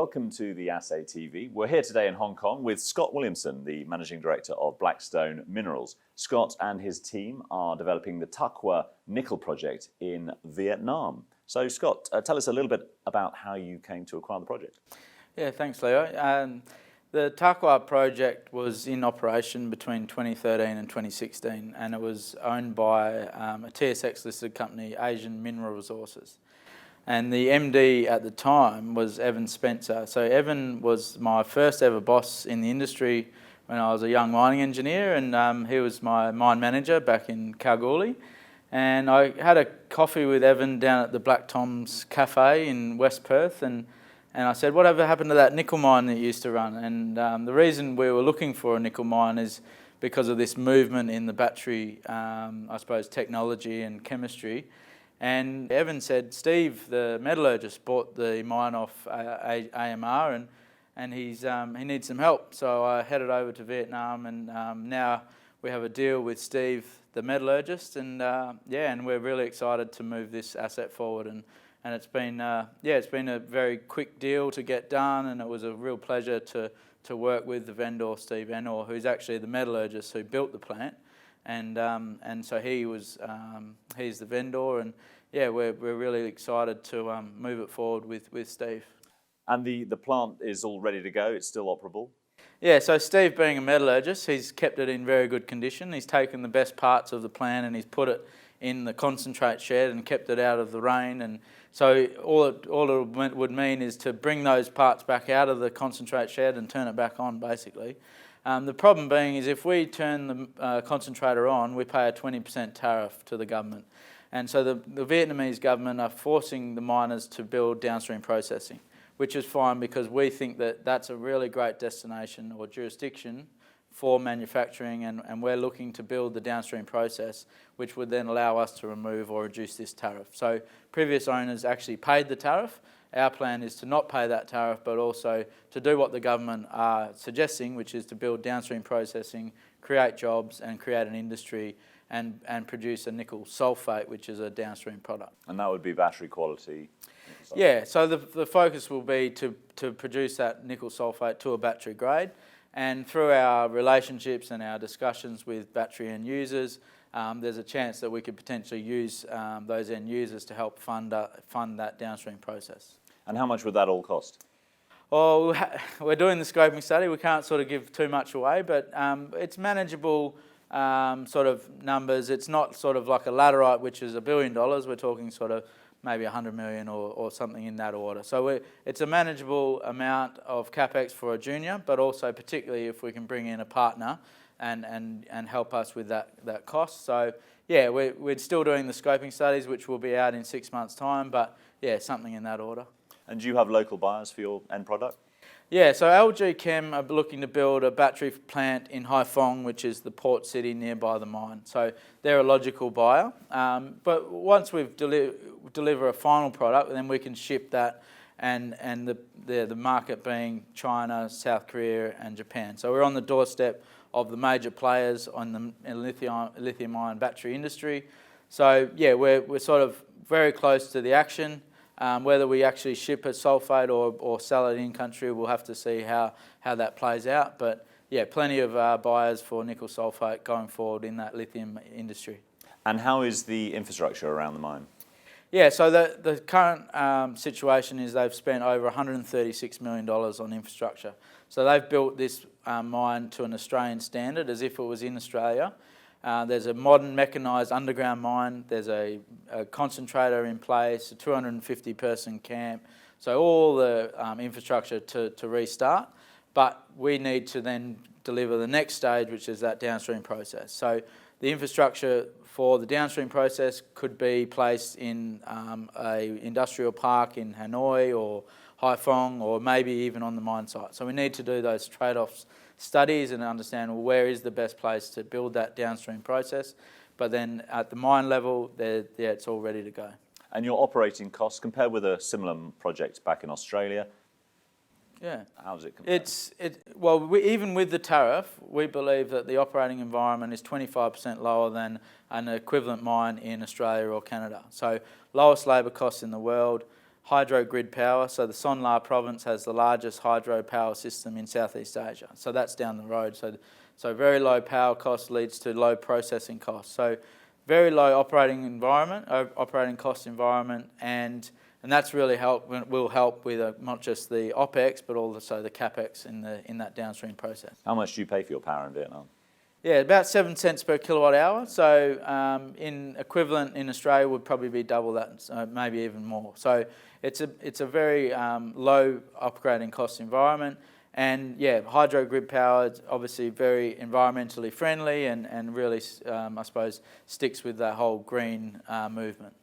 welcome to the Assay TV. We're here today in Hong Kong with Scott Williamson, the Managing Director of Blackstone Minerals. Scott and his team are developing the Ta Khoa Nickel Project in Vietnam. So Scott, tell us a little bit about how you came to acquire the project. Yeah, thanks Leo. The Ta Khoa Project was in operation between 2013 and 2016, and it was owned by a TSX listed company, Asian Mineral Resources. And the MD at the time was Evan Spencer. So Evan was my first ever boss in the industry when I was a young mining engineer, and he was my mine manager back in Kalgoorlie. And I had a coffee with Evan down at the Black Tom's Cafe in West Perth, and I said, whatever happened to that nickel mine that you used to run? And the reason we were looking for a nickel mine is because of this movement in the battery, I suppose, technology and chemistry. And Evan said, Steve, the metallurgist, bought the mine off AMR, and he needs some help. So I headed over to Vietnam, and now we have a deal with Steve, the metallurgist, and and we're really excited to move this asset forward. And it's been it's been a very quick deal to get done, and it was a real pleasure to work with the vendor, Steve Enor, who's actually the metallurgist who built the plant. And so he's the vendor, and we're really excited to move it forward with Steve. And the plant is all ready to go, it's still operable? Yeah, so Steve, being a metallurgist, he's kept it in very good condition. He's taken the best parts of the plant and he's put it in the concentrate shed and kept it out of the rain. And so all it would mean is to bring those parts back out of the concentrate shed and turn it back on, basically. The problem being is if we turn the concentrator on, we pay a 20% tariff to the government. And so the Vietnamese government are forcing the miners to build downstream processing, which is fine because we think that that's a really great destination or jurisdiction for manufacturing, and we're looking to build the downstream process, which would then allow us to remove or reduce this tariff. So previous owners actually paid the tariff. Our plan is to not pay that tariff, but also to do what the government are suggesting, which is to build downstream processing, create jobs and create an industry and produce a nickel sulfate, which is a downstream product. And that would be battery quality? Yeah, so the focus will be to produce that nickel sulfate to a battery grade. And through our relationships and our discussions with battery end users, there's a chance that we could potentially use those end users to help fund that downstream process. And how much would that all cost? Well, we're doing the scoping study. We can't sort of give too much away, but it's manageable sort of numbers. It's not sort of like a laterite, which is $1 billion. We're talking sort of maybe 100 million or something in that order. So it's a manageable amount of capex for a junior, but also particularly if we can bring in a partner and help us with that cost. So yeah, we're still doing the scoping studies, which will be out in 6 months' time, but yeah, something in that order. And do you have local buyers for your end product? Yeah, so LG Chem are looking to build a battery plant in Haiphong, which is the port city nearby the mine. So they're a logical buyer. But once we've deliver a final product, then we can ship that, and the market being China, South Korea and Japan. So we're on the doorstep of the major players on the lithium-ion battery industry. So yeah, we're sort of very close to the action. Whether we actually ship a sulfate or sell it in country, we'll have to see how that plays out. But yeah, plenty of buyers for nickel sulfate going forward in that lithium industry. And how is the infrastructure around the mine? Yeah, so the current situation is they've spent over $136 million on infrastructure. So they've built this mine to an Australian standard as if it was in Australia. There's a modern mechanised underground mine, there's a concentrator in place, a 250-person camp, so all the infrastructure to restart, but we need to then deliver the next stage, which is that downstream process. So the infrastructure for the downstream process could be placed in an industrial park in Hanoi or Haiphong, or maybe even on the mine site. So we need to do those trade-offs studies and understand, well, where is the best place to build that downstream process. But then at the mine level, it's all ready to go. And your operating costs compared with a similar project back in Australia? Yeah. How does it compare? Well, even with the tariff, we believe that the operating environment is 25% lower than an equivalent mine in Australia or Canada. So lowest labour costs in the world, hydro grid power. So the Son La province has the largest hydro power system in Southeast Asia. So that's down the road. So very low power cost leads to low processing costs. So very low operating cost environment, and that's really will help with not just the OPEX but also the CAPEX in that downstream process. How much do you pay for your power in Vietnam? Yeah, about 7 cents per kilowatt hour. So in equivalent in Australia would probably be double that, so maybe even more. So it's a very low operating cost environment. And yeah, hydro grid power is obviously very environmentally friendly and really, I suppose, sticks with that whole green movement.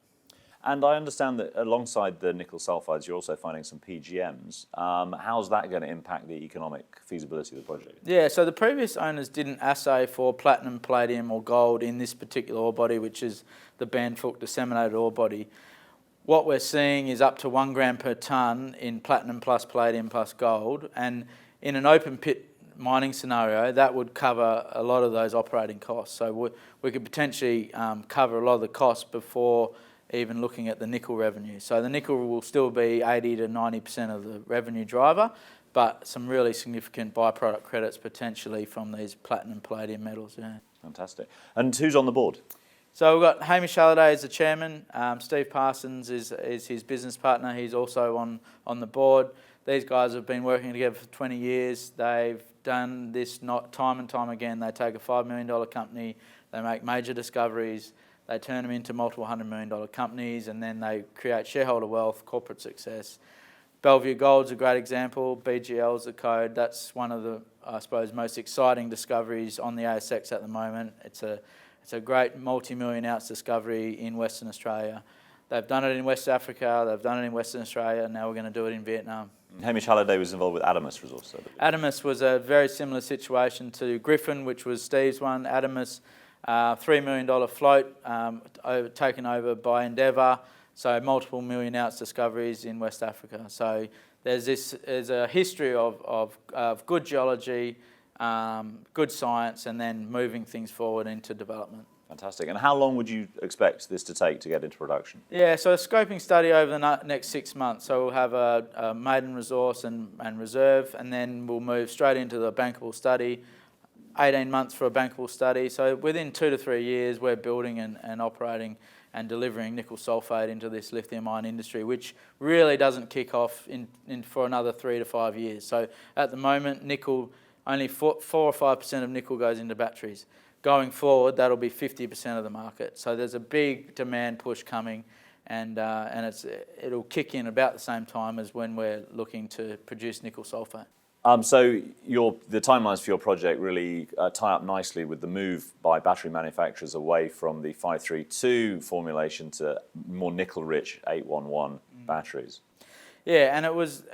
And I understand that alongside the nickel sulfides, you're also finding some PGMs. How's that going to impact the economic feasibility of the project? Yeah, so the previous owners didn't assay for platinum, palladium or gold in this particular ore body, which is the Ban Phuc disseminated ore body. What we're seeing is up to 1 gram per tonne in platinum plus palladium plus gold, and in an open pit mining scenario, that would cover a lot of those operating costs. So we could potentially cover a lot of the costs before even looking at the nickel revenue. So the nickel will still be 80 to 90% of the revenue driver, but some really significant byproduct credits potentially from these platinum palladium metals. Yeah. Fantastic. And who's on the board? So we've got Hamish Halliday as the chairman, Steve Parsons is his business partner, he's also on the board. These guys have been working together for 20 years. They've done this time and time again. They take a $5 million company, they make major discoveries, they turn them into multiple $100 million companies, and then they create shareholder wealth, corporate success. Bellevue Gold's a great example, BGL's the code. That's one of the, I suppose, most exciting discoveries on the ASX at the moment. It's a great multi-million ounce discovery in Western Australia. They've done it in West Africa, they've done it in Western Australia, and now we're going to do it in Vietnam. Hamish Halliday was involved with Adamas Resource. Adamas was a very similar situation to Griffin, which was Steve's one. Adamas, $3 million float, taken over by Endeavour, so multiple million ounce discoveries in West Africa. So there's a history of good geology, good science, and then moving things forward into development. Fantastic. And how long would you expect this to take to get into production? Yeah, so a scoping study over the next 6 months. So we'll have a maiden resource and reserve, and then we'll move straight into the bankable study. 18 months for a bankable study. So within 2 to 3 years, we're building and operating and delivering nickel sulfide into this lithium ion industry, which really doesn't kick off for another 3 to 5 years. So at the moment, nickel, only 4 or 5% of nickel goes into batteries. Going forward, that'll be 50% of the market. So there's a big demand push coming, and it'll kick in about the same time as when we're looking to produce nickel sulfate. So the timelines for your project really tie up nicely with the move by battery manufacturers away from the 532 formulation to more nickel-rich 811 batteries. Yeah, and it was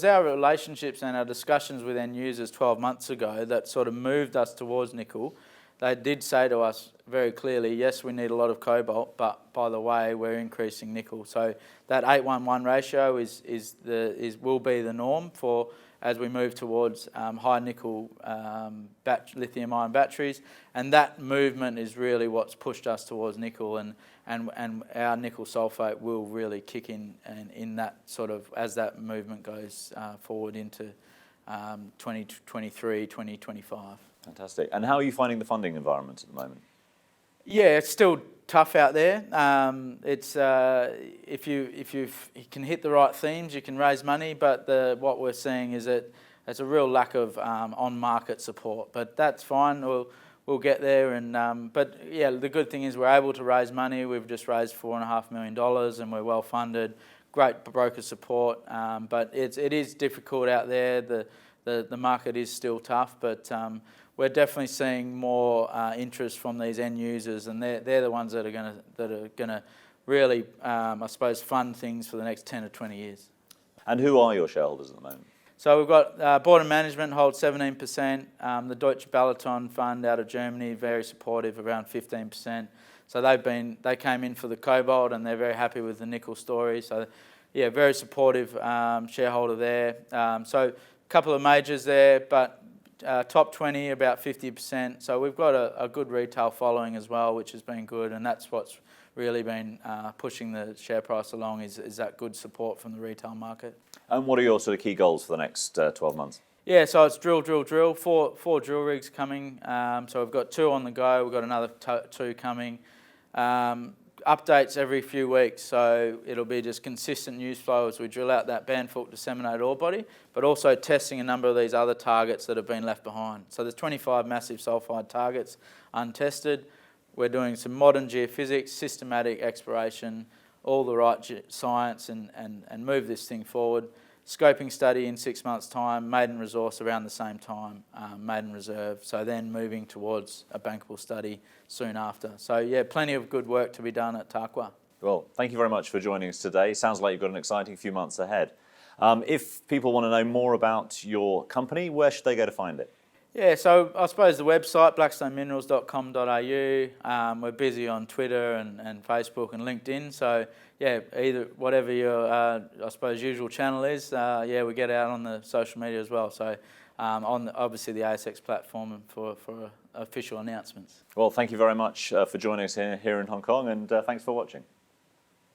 our relationships and our discussions with end users 12 months ago that sort of moved us towards nickel. They did say to us very clearly, yes, we need a lot of cobalt, but by the way, we're increasing nickel. So that 8:1 ratio will be the norm for as we move towards high nickel lithium-ion batteries, and that movement is really what's pushed us towards nickel, and our nickel sulfate will really kick in that sort of as that movement goes forward into 2023, 2025. Fantastic. And how are you finding the funding environment at the moment? Yeah, it's still tough out there. It's if you can hit the right themes, you can raise money. But what we're seeing is that there's a real lack of on-market support. But that's fine. We'll get there. And but yeah, the good thing is we're able to raise money. We've just raised $4.5 million, and we're well funded. Great broker support. But it is difficult out there. The market is still tough, but we're definitely seeing more interest from these end users, and they're the ones that are gonna really, I suppose, fund things for the next 10 to 20 years. And who are your shareholders at the moment? So we've got board and management holds 17%. The Deutsche Balaton Fund out of Germany, very supportive, around 15%. So they came in for the cobalt, and they're very happy with the nickel story. So yeah, very supportive shareholder there. So a couple of majors there, but top 20 about 50%. So we've got a good retail following as well, which has been good, and that's what's really been pushing the share price along is that good support from the retail market. And what are your sort of key goals for the next 12 months? Yeah, so it's drill. Four drill rigs coming. So we've got 2 on the go. We've got another 2 coming. Updates every few weeks, so it'll be just consistent news flow as we drill out that Bandfault disseminated ore body, but also testing a number of these other targets that have been left behind. So there's 25 massive sulfide targets untested. We're doing some modern geophysics, systematic exploration, all the right science, and move this thing forward. Scoping study in 6 months' time, maiden resource around the same time, maiden reserve, so then moving towards a bankable study soon after. So yeah, plenty of good work to be done at Ta Khoa. Well, thank you very much for joining us today. Sounds like you've got an exciting few months ahead. If people want to know more about your company, where should they go to find it? Yeah, so I suppose the website, blackstoneminerals.com.au. We're busy on Twitter and Facebook and LinkedIn, so yeah, either whatever your, I suppose, usual channel is, yeah, we get out on the social media as well. So on obviously the ASX platform for official announcements. Well, thank you very much for joining us here in Hong Kong, and thanks for watching.